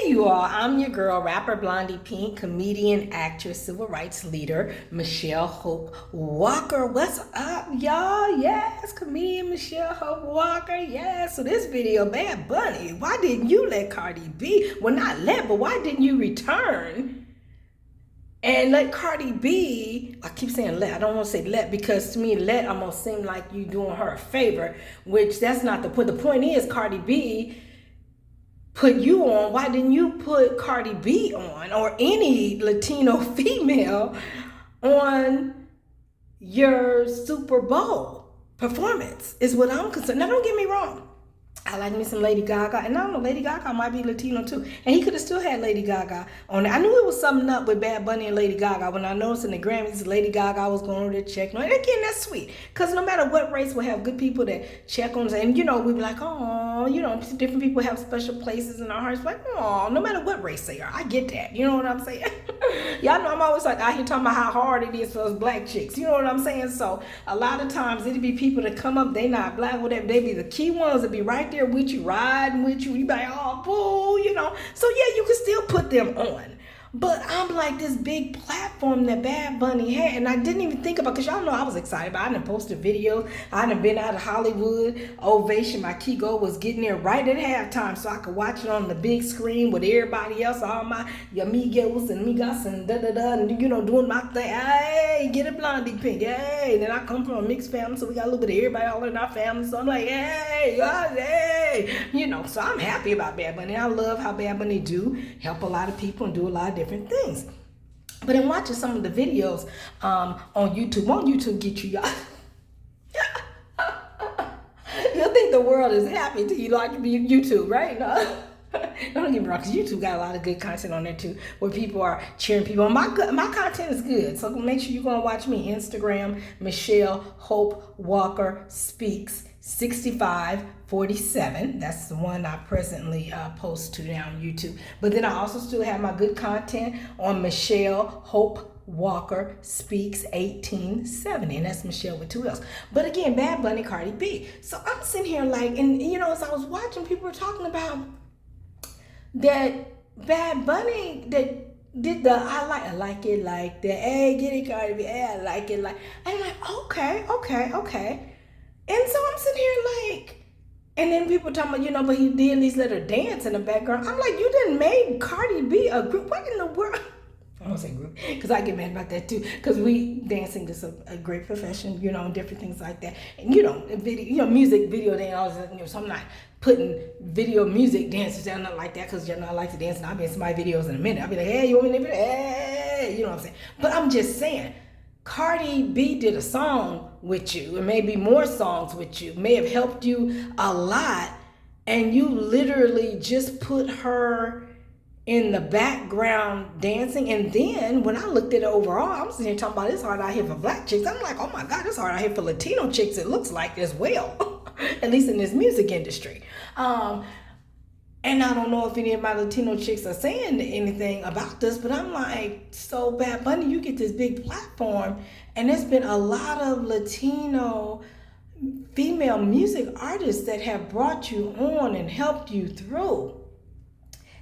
You all, I'm your girl, rapper Blondie Pink, comedian, actress, civil rights leader, Michelle Hope Walker. What's up, y'all? Yes, comedian Michelle Hope Walker. Yes, so this video, Bad Bunny, why didn't you let Cardi B, well not let, but why didn't you return and let Cardi B, I keep saying let, I don't want to say let because to me let almost seem like you doing her a favor, which that's not the point. The point is Cardi B put you on. Why didn't you put Cardi B on or any Latino female on your Super Bowl performance is what I'm concerned. Now don't get me wrong. I like me some Lady Gaga, and I don't know, Lady Gaga might be Latino too. And he could have still had Lady Gaga on it. I knew it was something up with Bad Bunny and Lady Gaga when I noticed in the Grammys Lady Gaga was going over there check. And again, that's sweet. Because no matter what race, we'll have good people that check on us. And, you know, we be like, oh, you know, different people have special places in our hearts. Like, oh, no matter what race they are. I get that. You know what I'm saying? Y'all know I'm always like out here talking about how hard it is for us black chicks. You know what I'm saying? So a lot of times it'll be people that come up, they not black, whatever. They be the key ones that be right there with you, riding with you. You be like, oh, boo, you know. So yeah, you can still put them on. But I'm like this big platform that Bad Bunny had, and I didn't even think about, because y'all know I was excited, but I done posted videos. I done been out of Hollywood, Ovation. My key goal was getting there right at halftime so I could watch it on the big screen with everybody else, all my amigos and migas and da-da-da, and, you know, doing my thing. Hey, get it Blondie Pink, hey. And then I come from a mixed family, so we got a little bit of everybody all in our family, so I'm like, hey, God, hey. You know, so I'm happy about Bad Bunny. I love how Bad Bunny do help a lot of people and do a lot of different things. But in watching some of the videos on YouTube get you y'all. You'll think the world is happy till you like YouTube, right? No. Don't get me wrong, because YouTube got a lot of good content on there too, where people are cheering people on. My content is good, so make sure you're gonna watch me. Instagram, Michelle Hope Walker Speaks 6547. That's the one I presently post to now on YouTube. But then I also still have my good content on Michelle Hope Walker Speaks 1870, and that's Michelle with 2 L's. But again, Bad Bunny, Cardi B. So I'm sitting here like, and you know, as I was watching, people were talking about that Bad Bunny that did the I like it like that. Hey, get it, Cardi B. Hey, I like it like. And I'm like, okay. And so I'm sitting here like, and then people talking about, you know, but he did at least let her dance in the background. I'm like, you didn't make Cardi B a group. What in the world? I don't say group, because I get mad about that too. Because dancing is a great profession, you know, and different things like that. And you know, music video dance, you know, so I'm not putting video music dances down, not like that, because you know I like to dance, and I'll be in some videos in a minute. I'll be like, hey, you want me to video? Hey, you know what I'm saying? But I'm just saying, Cardi B did a song with you, and maybe more songs with you, may have helped you a lot, and you literally just put her in the background dancing. And then when I looked at it overall, I'm sitting here talking about it's hard out here for black chicks. I'm like, oh my God, it's hard out here for Latino chicks, it looks like, as well. At least in this music industry. And I don't know if any of my Latino chicks are saying anything about this, but I'm like, so Bad Bunny, you get this big platform, and there's been a lot of Latino female music artists that have brought you on and helped you through.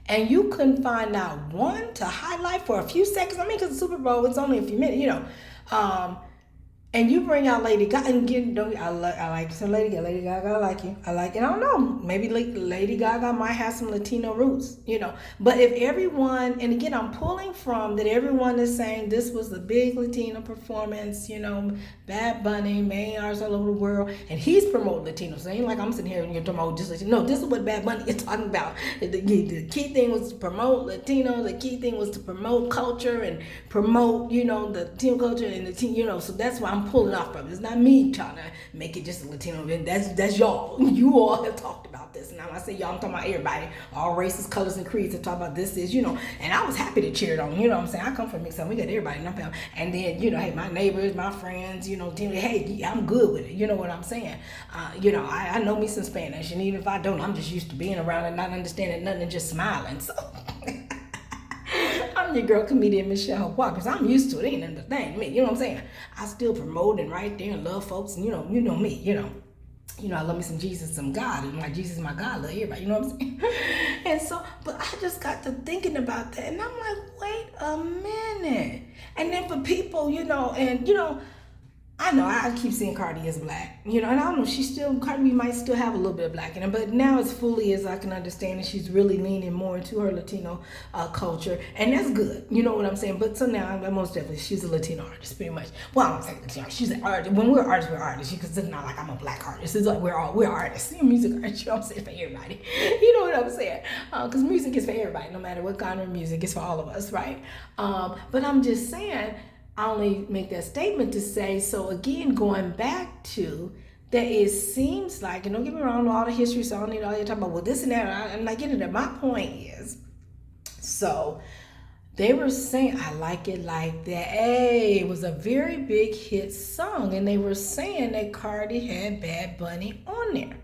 And you couldn't find out one to highlight for a few seconds. I mean, because the Super Bowl, it's only a few minutes, you know. And you bring out Lady Gaga, and I like some Lady Gaga. Lady Gaga, I like you. I like it. I don't know. Maybe Lady Gaga might have some Latino roots, you know. But if everyone, and again, I'm pulling from that everyone is saying this was the big Latino performance, you know, Bad Bunny, main artists all over the world, and he's promoting Latinos. So it ain't like I'm sitting here and you're talking about just Latino. No, this is what Bad Bunny is talking about. The key thing was to promote Latino. The key thing was to promote culture and promote, you know, the Latino culture and the you know. So that's why I'm pulling off from. It's not me trying to make it just a Latino event. That's y'all. You all have talked about this. And now I say y'all, I'm talking about everybody. All races, colors, and creeds have talked about this is, you know. And I was happy to cheer it on. You know what I'm saying? I come from mixed up. We got everybody in our family. And then, you know, hey, my neighbors, my friends, you know, hey, I'm good with it. You know what I'm saying? You know, I know me some Spanish. And even if I don't, I'm just used to being around and not understanding nothing and just smiling. So I'm your girl, comedian Michelle Hope Walker, because I'm used to it. Ain't nothing to thing to me. You know what I'm saying? I still promote and right there and love folks, and you know me, you know. I love me some Jesus, some God. And like, Jesus is my God, I love everybody, you know what I'm saying? And so, but I just got to thinking about that, and I'm like, wait a minute. And then for people, I know I keep seeing Cardi as black, and I don't know, Cardi B might still have a little bit of black in her, but now as fully as I can understand it, she's really leaning more into her Latino culture, and that's good, you know what I'm saying? But so now, most definitely, she's a Latino artist, pretty much. Well, I don't say Latino, she's an artist. When we're artists, we're artists, because it's not like I'm a black artist. It's like we're artists, music artists, you know what I'm saying, for everybody. You know what I'm saying? Because music is for everybody, no matter what kind of music, it's for all of us, right? But I'm just saying, I only make that statement to say, so again, going back to that, it seems like, and don't get me wrong, all the history, so I don't need all you talking about, well, this and that, I'm not getting it. My point is, so they were saying, I like it like that. Hey, it was a very big hit song, and they were saying that Cardi had Bad Bunny on there.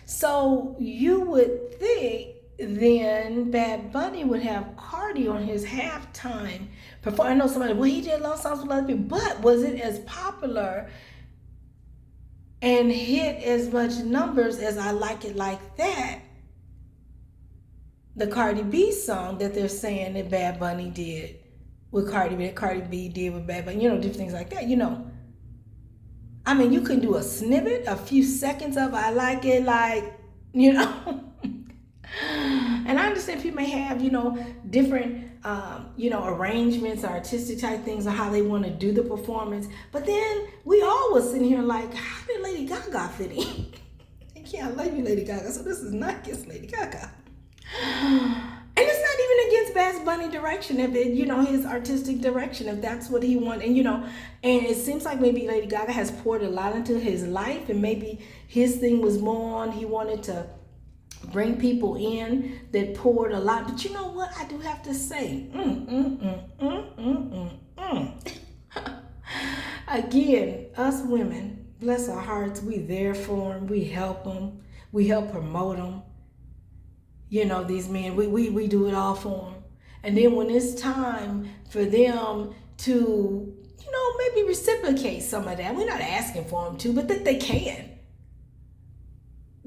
So you would think then Bad Bunny would have Cardi on his halftime performance. I know somebody, well, he did love songs with other people, but was it as popular and hit as much numbers as I Like It Like That, the Cardi B song that they're saying that Bad Bunny did with Cardi B, that Cardi B did with Bad Bunny, different things like that, I mean, you can do a snippet, a few seconds of I Like It Like, And I understand people may have, different, arrangements, artistic type things, or how they want to do the performance. But then we all was sitting here like, how did Lady Gaga fit in? Yeah, I love you, Lady Gaga. So this is not against Lady Gaga. And it's not even against Bad Bunny direction, if it, his artistic direction, if that's what he wants. And, and it seems like maybe Lady Gaga has poured a lot into his life, and maybe his thing was more on, he wanted to bring people in that poured a lot. But you know what? I do have to say, again, us women, bless our hearts, we there for them. We help them. We help promote them. These men, we do it all for them. And then when it's time for them to, maybe reciprocate some of that, we're not asking for them to, but that they can.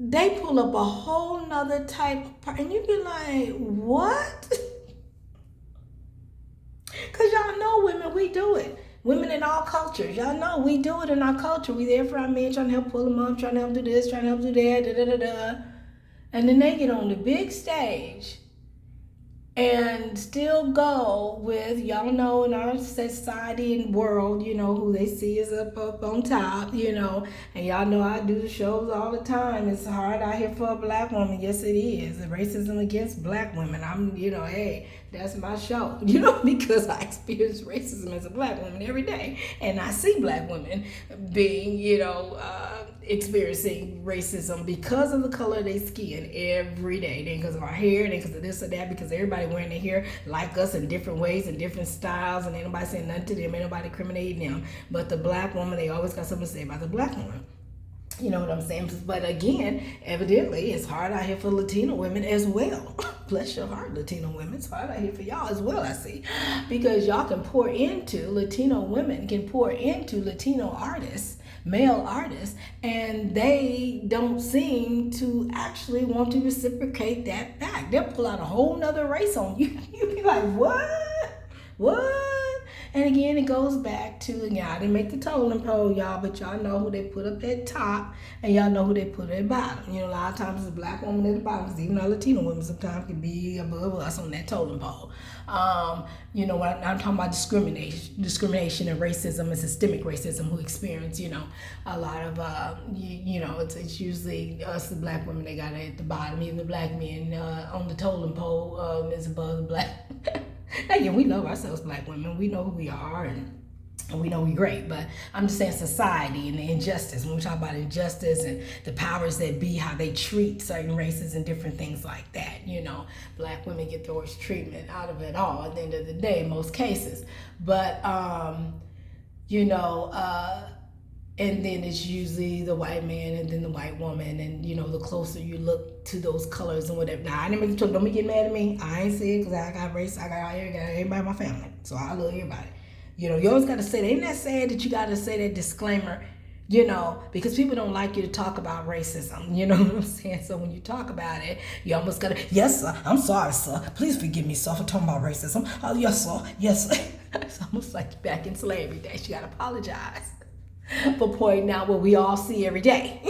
They pull up a whole nother type of part, and you be like, what? Because y'all know women, we do it. Women in all cultures, y'all know we do it in our culture. We there for our men, trying to help pull them up, trying to help do this, trying to help do that, da-da-da-da. And then they get on the big stage and still go with, y'all know in our society and world, who they see is up on top, and y'all know I do the shows all the time. It's hard out here for a black woman. Yes, it is. Racism against black women. I'm, hey, that's my show, because I experience racism as a black woman every day. And I see black women being, experiencing racism because of the color of their skin every day. Then because of our hair, then because of this or that, because everybody wearing their hair like us in different ways and different styles, and ain't nobody saying nothing to them, ain't nobody incriminating them. But the black woman, they always got something to say about the black woman. You know what I'm saying? But again, evidently, it's hard out here for Latino women as well. Bless your heart, Latino women. It's hard out here for y'all as well, I see. Because y'all can pour into, Latino women can pour into Latino artists, male artists, and they don't seem to actually want to reciprocate that back. They'll pull out a whole nother race on you. You'll be like, what? And again, it goes back to, y'all didn't make the totem pole, y'all, but y'all know who they put up at top, and y'all know who they put at bottom. A lot of times it's a black woman at the bottom, even our Latino women sometimes can be above us on that totem pole. I'm talking about discrimination and racism and systemic racism who experience, a lot of, it's usually us, the black women, they got it at the bottom. Even the black men on the totem pole is above the black. Again, we love ourselves, black women. We know who we are, and we know we're great. But I'm just saying society and the injustice. When we talk about injustice and the powers that be, how they treat certain races and different things like that, black women get the worst treatment out of it all at the end of the day, in most cases. But, and then it's usually the white man and then the white woman, and the closer you look to those colors and whatever. Now, I didn't make the talk. Don't be getting mad at me. I ain't say it because I got race. I got everybody in my family, so I love everybody. You always got to say that. Ain't that sad that you got to say that disclaimer? because people don't like you to talk about racism, you know what I'm saying? So when you talk about it, you almost gotta, yes, sir, I'm sorry, sir. Please forgive me, sir, for talking about racism. Oh, yes, sir, yes, sir. It's almost like back in slavery days. You gotta apologize for pointing out what we all see every day.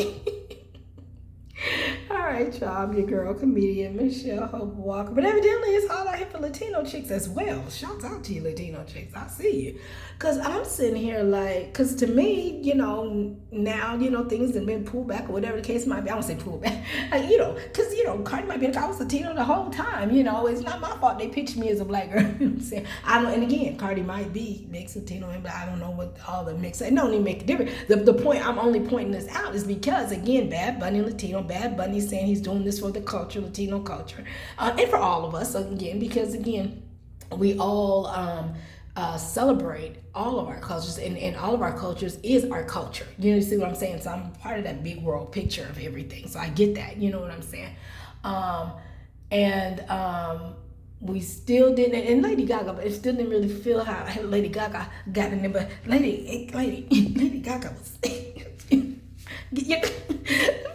All right, y'all, I'm your girl, comedian, Michelle Hope Walker. But evidently, it's hard out here for Latino chicks as well. Shouts out to you, Latino chicks. I see you. Because I'm sitting here because to me, now, things have been pulled back or whatever the case might be. I don't say pulled back. Because, Cardi might be like, I was Latino the whole time. It's not my fault they pictured me as a black girl. You know what I'm saying? And again, Cardi might be mixed Latino, but I don't know what all the mix. It don't even make a difference. The point I'm only pointing this out is because, again, Bad Bunny Latino, Bad Bunny saying he's doing this for the culture, Latino culture, and for all of us, again, because, again, we all celebrate all of our cultures, and all of our cultures is our culture. You see what I'm saying? So I'm part of that big world picture of everything. So I get that. You know what I'm saying? We still didn't, and Lady Gaga, but it still didn't really feel how Lady Gaga got in there. But Lady Gaga was,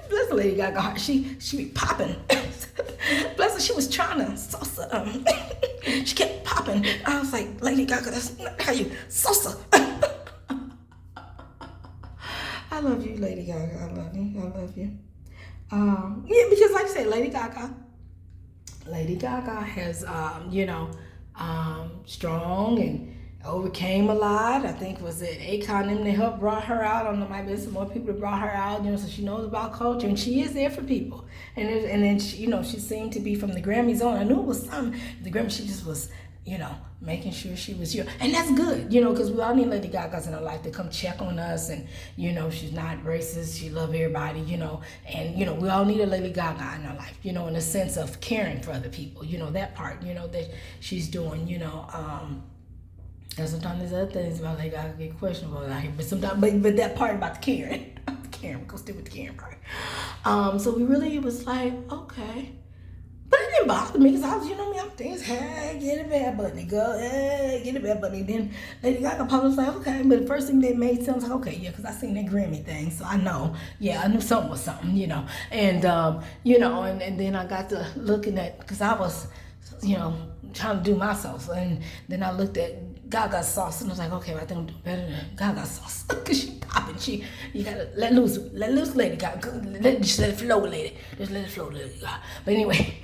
bless Lady Gaga, she be popping. Bless her, she was trying to salsa. She kept popping. I was like, Lady Gaga, that's not how you salsa. I love you, Lady Gaga. I love you. I love you. Because like I said, Lady Gaga has, strong and overcame a lot. I think was it Akon them that helped brought her out. I don't know, might be some more people that brought her out. So she knows about culture and she is there for people. And then she, she seemed to be from the Grammys on. I knew it was something. The Grammy, she just was, making sure she was here. And that's good, because we all need Lady Gagas in our life to come check on us. And, she's not racist. She loves everybody, And, we all need a Lady Gaga in our life, in the sense of caring for other people, that part, that she's doing, and sometimes there's other things about Lady Gaga get questionable out here. But sometimes, but that part about the caring, we're gonna stick with the caring part. So we really was like, okay. But it didn't bother me because I was, I'm thinking, hey, get a Bad Bunny, go, hey, get a Bad Bunny. Then Lady Gaga probably was like, okay. But the first thing that made sense, like, okay, yeah, because I seen that Grammy thing. So I know, I knew something was something, And, and then I got to looking at, because I was, trying to do my sauce. And then I looked at Gaga's sauce and I was like, okay, I think I'm doing better than Gaga's sauce. Because she popping, you gotta let loose, Lady Gaga. Just let it flow, lady. Just let it flow, Lady Gaga. But anyway,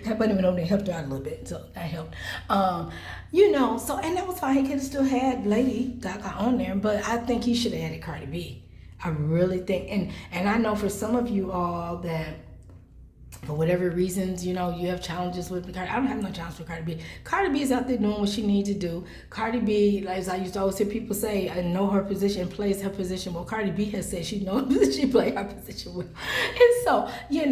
that bunny went over there and helped her out a little bit, so that helped. So, and that was fine. He could have still had Lady Gaga on there, but I think he should have added Cardi B. I really think, and I know for some of you all that, for whatever reasons, you have challenges with Cardi. I don't have no challenge with Cardi B. Cardi B is out there doing what she needs to do. Cardi B, as I used to always hear people say, I know her position, plays her position. Well, Cardi B has said she knows that she plays her position well. And so, you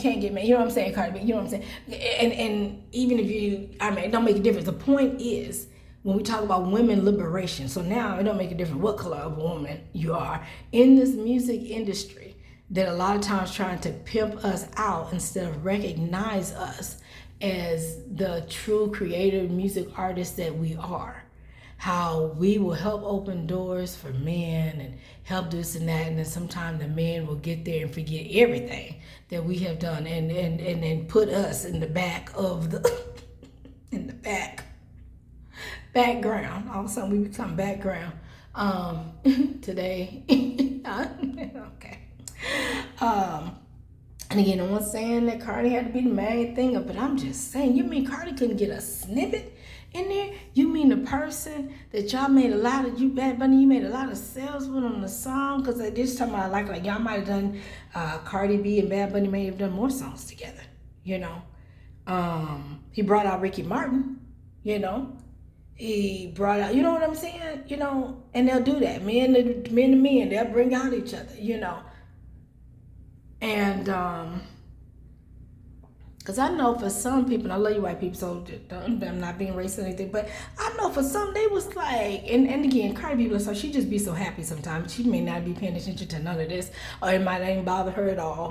can't get mad. You know what I'm saying, Cardi B? You know what I'm saying? And even if it don't make a difference. The point is, when we talk about women liberation, so now it don't make a difference what color of a woman you are in this music industry, that a lot of times trying to pimp us out instead of recognize us as the true creative music artists that we are. How we will help open doors for men and help this and that, and then sometimes the men will get there and forget everything that we have done and then put us in the back of the in the background. All of a sudden we become background today. Okay. And again, I'm not saying that Cardi had to be the main thing, but I'm just saying, you mean Cardi couldn't get a snippet in there? You mean the person that y'all made a lot of, Bad Bunny, you made a lot of sales with on the song? Because this time I like y'all might have done, Cardi B and Bad Bunny may have done more songs together, He brought out Ricky Martin, He brought out, you know what I'm saying? And they'll do that. Men to men, they'll bring out each other, And, because I know for some people, and I love you white people, so I'm not being racist or anything, but I know for some, they was like, and again, Cardi B, so she just be so happy sometimes. She may not be paying attention to none of this, or it might not even bother her at all,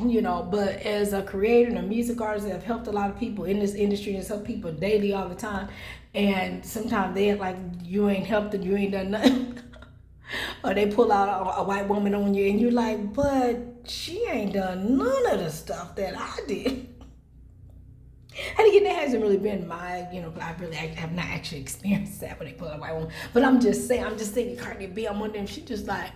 but as a creator and a music artist that have helped a lot of people in this industry and help people daily all the time, and sometimes they act like you ain't helped them, you ain't done nothing. or they pull out a white woman on you, and you're like, but she ain't done none of the stuff that I did. And again, that hasn't really been my, I really have not actually experienced that when they pull out a white woman. But I'm just thinking Cardi B, I'm wondering if she just like,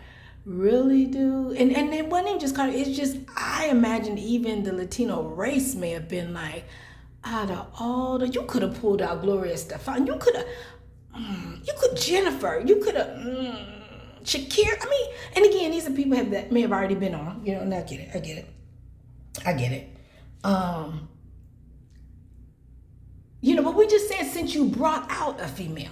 really do? And it wasn't even just Cardi, it's just, I imagine even the Latino race may have been like, out of all the, you could have pulled out Gloria Estefan, you could Jennifer, you could have, Shakira. I mean, and again, these are people that may have already been on, and I get it. But we just said, since you brought out a female,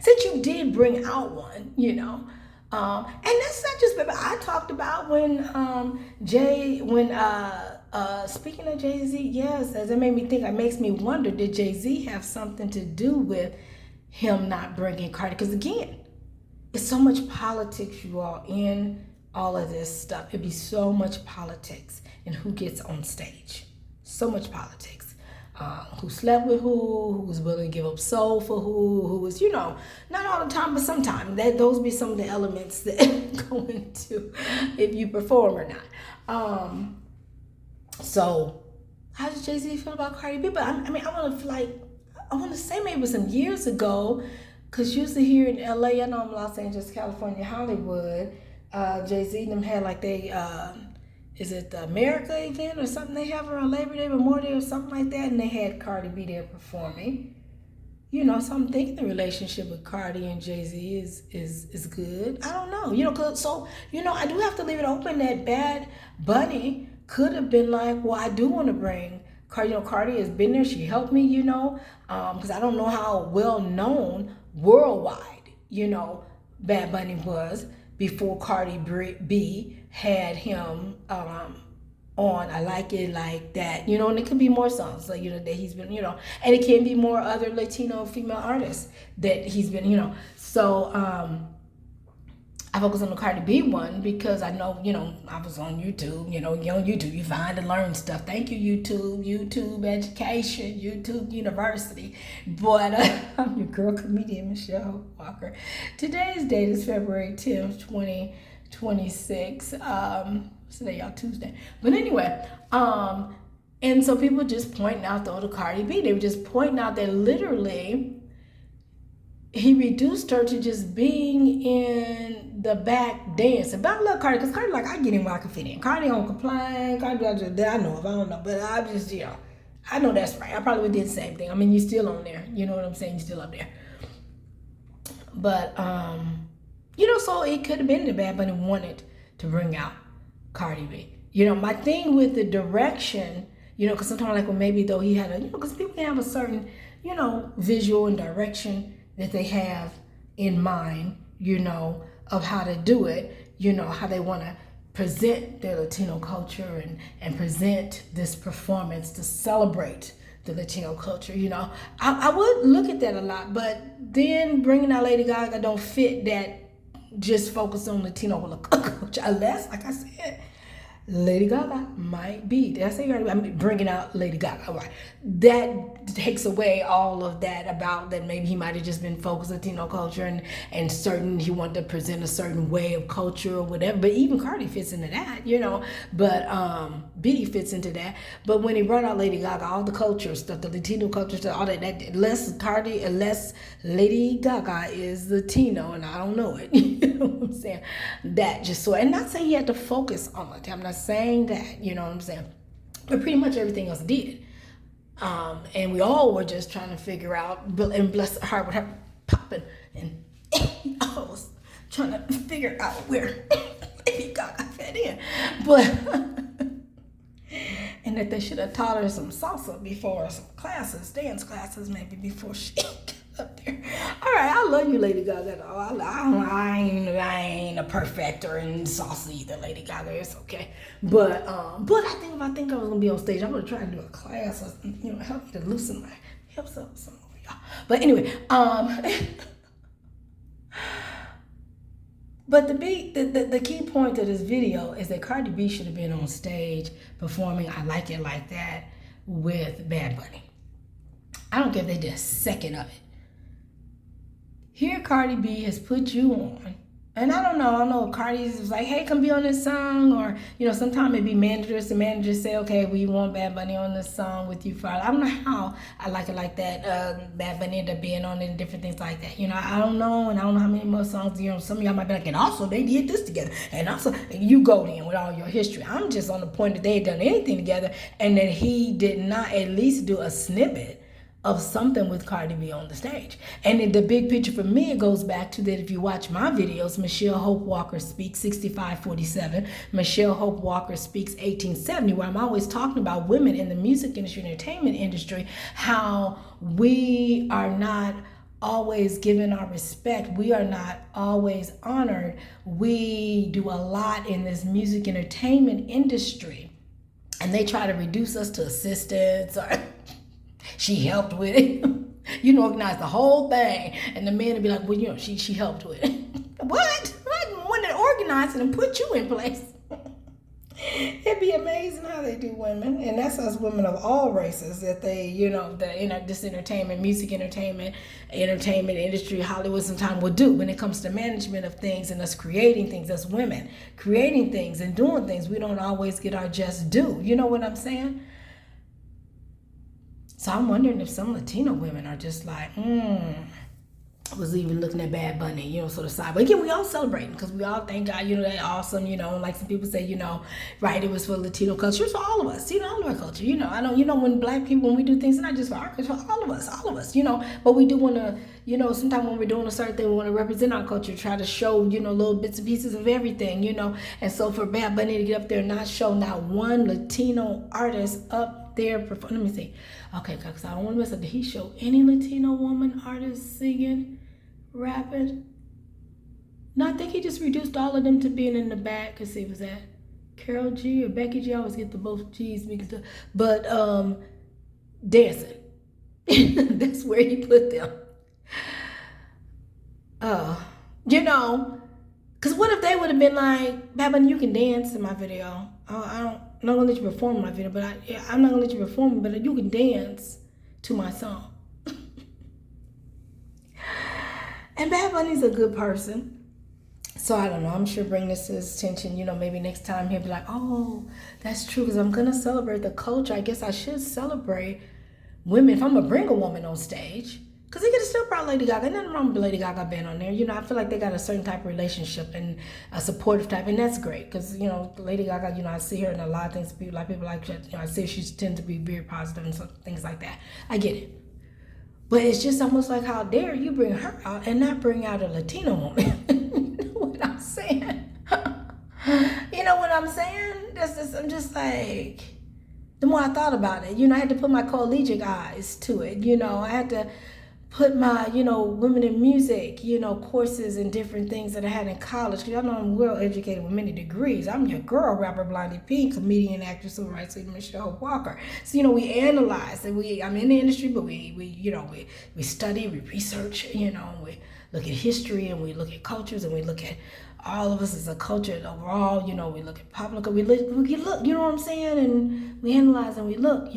since you did bring out one, and that's not just, but I talked about when speaking of Jay-Z, yes, as it made me think, it makes me wonder, did Jay-Z have something to do with him not bringing Cardi? Because again, it's so much politics, you all, in all of this stuff. It'd be so much politics in who gets on stage. So much politics. Who slept with who was willing to give up soul for who was, not all the time, but sometimes. Those be some of the elements that go into if you perform or not. So how does Jay-Z feel about Cardi B? But I want to say maybe some years ago, because usually here in LA, I know I'm Los Angeles, California, Hollywood, Jay-Z and them had like is it the America event or something they have around Labor Day, Memorial Day or something like that, and they had Cardi B there performing. So I'm thinking the relationship with Cardi and Jay-Z is good. I don't know, I do have to leave it open that Bad Bunny could have been like, well, I do want to bring Cardi. Cardi has been there, she helped me, because I don't know how well known worldwide, Bad Bunny was before Cardi B had him on I Like It Like That, and it could be more songs, like, that he's been, and it can be more other Latino female artists that he's been, so I focus on the Cardi B one because I know, I was on YouTube, on YouTube, you find and learn stuff. Thank you, YouTube education, YouTube University. But I'm your girl comedian, Michelle Hope Walker. Today's date is February 10th, 2026. What's today, y'all? Tuesday. But anyway, and so people just pointing out though to Cardi B. They were just pointing out that literally he reduced her to just being in the back dancing. But I love Cardi, because Cardi, like, I get in where I can fit in. Cardi don't complain. Cardi, I know if I don't know, but I just, I know that's right. I probably would do the same thing. I mean, you're still on there. You know what I'm saying? You're still up there. But, so it could have been the Bad Bunny wanted to bring out Cardi B. My thing with the direction, because sometimes, like, when maybe though he had a, because people can have a certain, visual and direction that they have in mind, of how to do it, how they want to present their Latino culture and present this performance to celebrate the Latino culture, I would look at that a lot, but then bringing out Lady Gaga don't fit that just focus on Latino culture, unless, like I said, Lady Gaga might be. Did I say right? I'm bringing out Lady Gaga. Right. That takes away all of that about that maybe he might have just been focused on Latino culture and certain, he wanted to present a certain way of culture or whatever. But even Cardi fits into that, But B fits into that. But when he brought out Lady Gaga, all the culture stuff, the Latino culture stuff, all that less Cardi, unless Lady Gaga is Latino, and I don't know it. You know what I'm saying? That just so, and not saying he had to focus on it. I'm not saying that, you know what I'm saying? But pretty much everything else did. And we all were just trying to figure out, and bless her heart with her popping, and I was trying to figure out where Lady Gaga fit in. But, and that they should have taught her some salsa before, some classes, dance classes maybe before she up there. All right, I love you, Lady Gaga. I ain't a perfecter in salsa either, Lady Gaga. It's okay, but I think if I think I was gonna be on stage, I'm gonna try to do a class or help me to loosen my hips up some over y'all. But anyway, but the key point of this video is that Cardi B should have been on stage performing "I Like It Like That" with Bad Bunny. I don't care if they did a second of it. here Cardi B has put you on. And I know Cardi's was like, hey, come be on this song, or, sometimes it be managers, the managers say, okay, we want Bad Bunny on this song with you for, I don't know how I like it like that, Bad Bunny ended up being on it and different things like that, I don't know, and I don't know how many more songs, some of y'all might be like, and also they did this together, and also, you go in with all your history. I'm just on the point that they had done anything together, and that he did not at least do a snippet of something with Cardi B on the stage. And in the big picture for me, it goes back to that if you watch my videos, Michelle Hope Walker Speaks 6547, Michelle Hope Walker Speaks 1870, where I'm always talking about women in the music industry, entertainment industry, how we are not always given our respect. We are not always honored. We do a lot in this music entertainment industry, and they try to reduce us to assistants or she helped with it. Organize the whole thing. And the man would be like, well, she helped with it. What? I wanted to organize it and put you in place. It'd be amazing how they do women. And that's us women of all races that they, this entertainment, music entertainment industry, Hollywood sometimes will do when it comes to management of things and us creating things, us women creating things and doing things. We don't always get our just due. You know what I'm saying? So I'm wondering if some Latino women are just like, I was even looking at Bad Bunny, sort of side. But again, we all celebrating because we all thank God, they're awesome, like some people say, right, it was for Latino culture. It's for all of us, all of our culture, I know, when black people, when we do things, not just for our culture, for all of us, but we do want to, sometimes when we're doing a certain thing, we want to represent our culture, try to show, little bits and pieces of everything, and so for Bad Bunny to get up there and not show not one Latino artist up there, let me see. Okay, because I don't want to mess up. Did he show any Latino woman artists singing, rapping? No, I think he just reduced all of them to being in the back. Because he was at Carol G or Becky G. I always get the both G's mixed up. But dancing. That's where he put them. Because what if they would have been like, Bad Bunny, you can dance in my video. I'm not gonna let you perform my video, but I'm not gonna let you perform, but you can dance to my song. And Bad Bunny's a good person, so I don't know. I'm sure bring this to his attention. Maybe next time he'll be like, "Oh, that's true," because I'm gonna celebrate the culture. I guess I should celebrate women if I'm gonna bring a woman on stage. Because he could have still brought Lady Gaga. Nothing wrong with Lady Gaga being on there. I feel like they got a certain type of relationship and a supportive type. And that's great. Because, Lady Gaga, I see her in a lot of things. People like, I see she tends to be very positive and things like that. I get it. But it's just almost like, how dare you bring her out and not bring out a Latino woman? You know what I'm saying? You know what I'm saying? I'm just like, the more I thought about it, I had to put my collegiate eyes to it. I had to put my, women in music, courses and different things that I had in college. Because y'all know I'm well educated with many degrees. I'm your girl, rapper, Blondie Pink, comedian, actress, civil rights leader, Michelle Walker. So, we analyze and I'm in the industry, but we study, we research, we look at history and we look at cultures and we look at all of us as a culture overall, we look at pop culture, we look, you know what I'm saying? And we analyze and we look,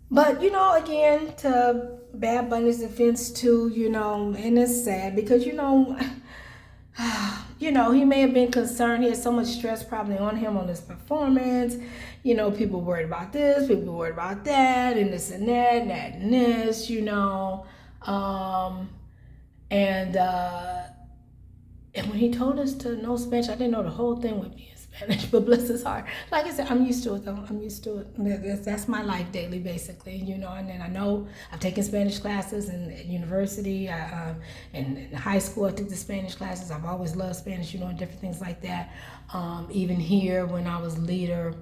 But, again, to Bad Bunny's defense too, and it's sad because, he may have been concerned. He had so much stress probably on him on his performance. People worried about this, people worried about that, and this and that, and that and this, And when he told us to know Spanish, I didn't know the whole thing would be in Spanish, but bless his heart. Like I said, I'm used to it though. I'm used to it. That's my life daily, basically, And then I know I've taken Spanish classes in university, and in high school I took the Spanish classes. I've always loved Spanish, and different things like that. Even here when I was leader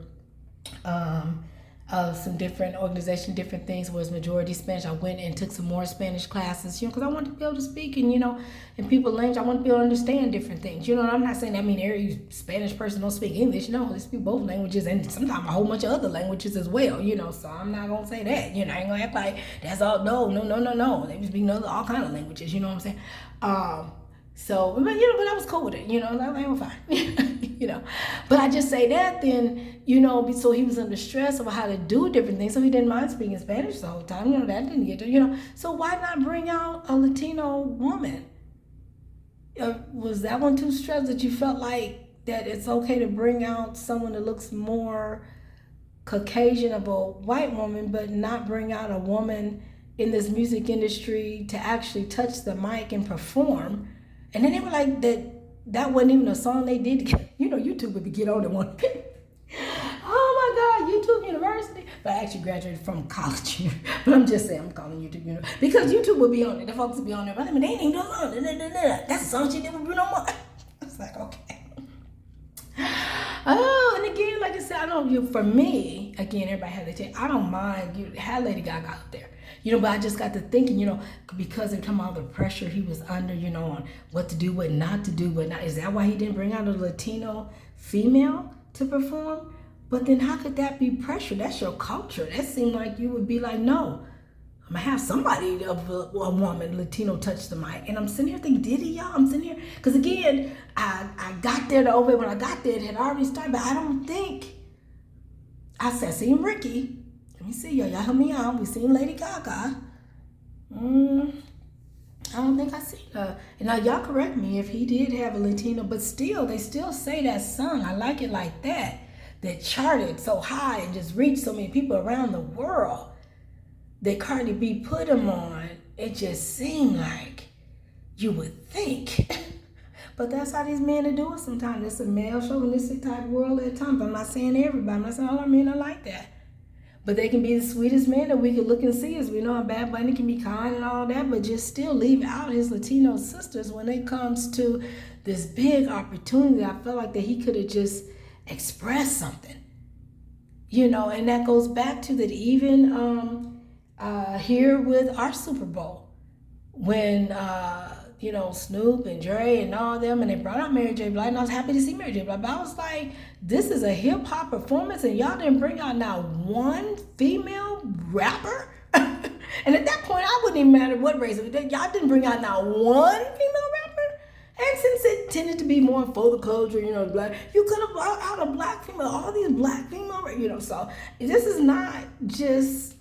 of some different organizations, different things was majority Spanish. I went and took some more Spanish classes, because I wanted to be able to speak and, in people's language. I want to be able to understand different things. I'm not saying that every Spanish person don't speak English. No, they speak both languages and sometimes a whole bunch of other languages as well, so I'm not going to say that, I ain't going to act like that's all. No. They speak all kind of languages, you know what I'm saying? But I was cool with it, like, they were fine. But I just say that then, so he was under stress of how to do different things. So he didn't mind speaking Spanish the whole time. That didn't get to, So why not bring out a Latino woman? Was that one too stressed that you felt like that it's okay to bring out someone that looks more Caucasian of a white woman, but not bring out a woman in this music industry to actually touch the mic and perform? And then they were like, that wasn't even a song they did. YouTube would get on it one. Oh my God, YouTube University. But I actually graduated from college. But I'm just saying, I'm calling YouTube University. Because YouTube would be on it. The folks would be on there. But I mean, they ain't even doing it. That's a song she did with Bruno Mars. I was like, okay. Oh, and again, like I said, for me, again, everybody had their take. I don't mind, you had Lady Gaga out there. But I just got to thinking, because of all the pressure he was under, on what to do, what not to do, what not. Is that why he didn't bring out a Latino female to perform? But then how could that be pressure? That's your culture. That seemed like you would be like, no, I'm going to have somebody, a woman, Latino, touch the mic. And I'm sitting here thinking, did he, y'all? I'm sitting here. Because again, I got there when I got there, it had already started. But I don't think, I seen Ricky. Let me see, y'all help me out. We seen Lady Gaga. I don't think I seen her. And now y'all correct me if he did have a Latino, but still, they still say that song. I like it like that. That charted so high and just reached so many people around the world. That Cardi B put him on. It just seemed like you would think. But that's how these men are doing sometimes. It's a male chauvinistic type world at times. I'm not saying everybody. I'm not saying all our men are like that. But they can be the sweetest men that we can look and see. As we know, Bad Bunny can be kind and all that, but just still leave out his Latino sisters when it comes to this big opportunity. I felt like that he could have just expressed something, and that goes back to that even here with our Super Bowl, when Snoop and Dre and all them, and they brought out Mary J. Blige, and I was happy to see Mary J. Blige. But I was like, this is a hip hop performance, and y'all didn't bring out not one female rapper. And at that point, I wouldn't even matter what race. Y'all didn't bring out not one female rapper. And since it tended to be more for the culture, black, you could have brought out a black female, all these black female, so this is not just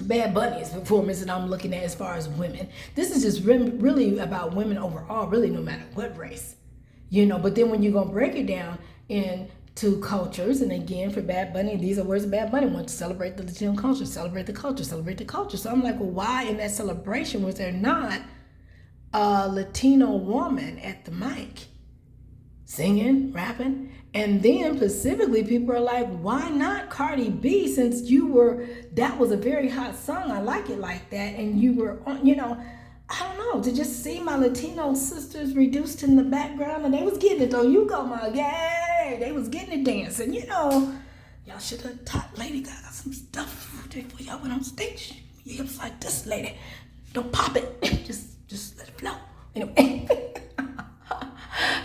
Bad Bunny's performance that I'm looking at as far as women. This is just really about women overall, really no matter what race, but then when you're going to break it down into cultures, and again, for Bad Bunny, these are words of Bad Bunny, want to celebrate the Latino culture, celebrate the culture, celebrate the culture. So I'm like, well, why in that celebration was there not a Latino woman at the mic singing, rapping? And then specifically people are like, why not Cardi B, since that was a very hot song, I like it like that, and you were on, I don't know, to just see my Latino sisters reduced in the background, and they was getting it though. You go, my yay, they was getting it dancing, y'all should have taught Lady Gaga some stuff before y'all went on stage. Your hips like this, lady, don't pop it, just let it flow. Anyway.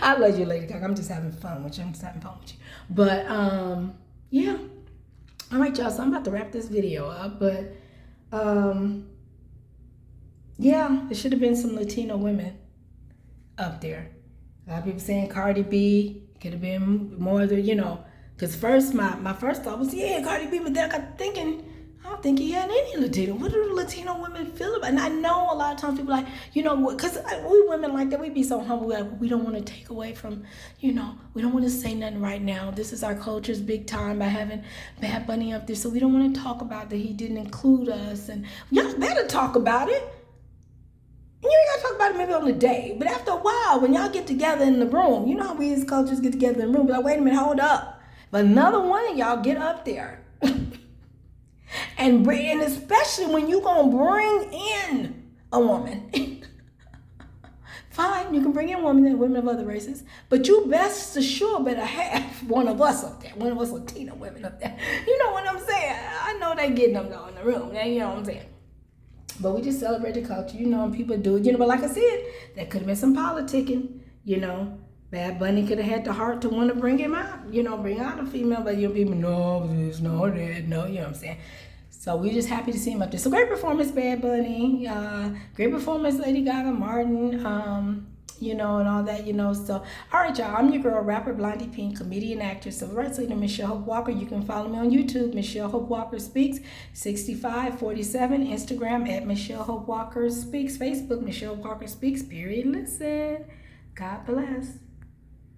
I love you, Lady Gaga. I'm just having fun with you. But, yeah. All right, y'all. So I'm about to wrap this video up. But, yeah, there should have been some Latino women up there. A lot of people saying Cardi B. Could have been more than, because first, my first thought was, yeah, Cardi B. But then I got thinking, I don't think he had any Latino. What do the Latino women feel about it? And I know a lot of times people are like, because we women like that, we be so humble. We don't want to take away from, we don't want to say nothing right now. This is our culture's big time by having Bad Bunny up there. So we don't want to talk about that he didn't include us. And y'all better talk about it. And you ain't got to talk about it maybe on the day. But after a while, when y'all get together in the room, how we as cultures get together in the room, be like, wait a minute, hold up. But another one of y'all get up there. And especially when you're going to bring in a woman. Fine, you can bring in women of other races, but you best assured better have one of us up there, one of us Latino women up there. You know what I'm saying? I know they getting them though in the room, you know what I'm saying? But we just celebrate the culture, and people do it, but like I said, there could have been some politicking, Bad Bunny could have had the heart to want to bring him out, bring out a female, but people, no, this, no, that, no, you know what I'm saying? So we're just happy to see him up there. So great performance, Bad Bunny. Great performance, Lady Gaga, Martin. you know, and all that, you know. So, all right, y'all. I'm your girl, rapper, Blondie Pink, comedian, actress, civil rights leader, Michelle Hope Walker. You can follow me on YouTube, Michelle Hope Walker Speaks, 6547, Instagram at Michelle Hope Walker Speaks, Facebook, Michelle Walker Speaks, period. Listen. God bless.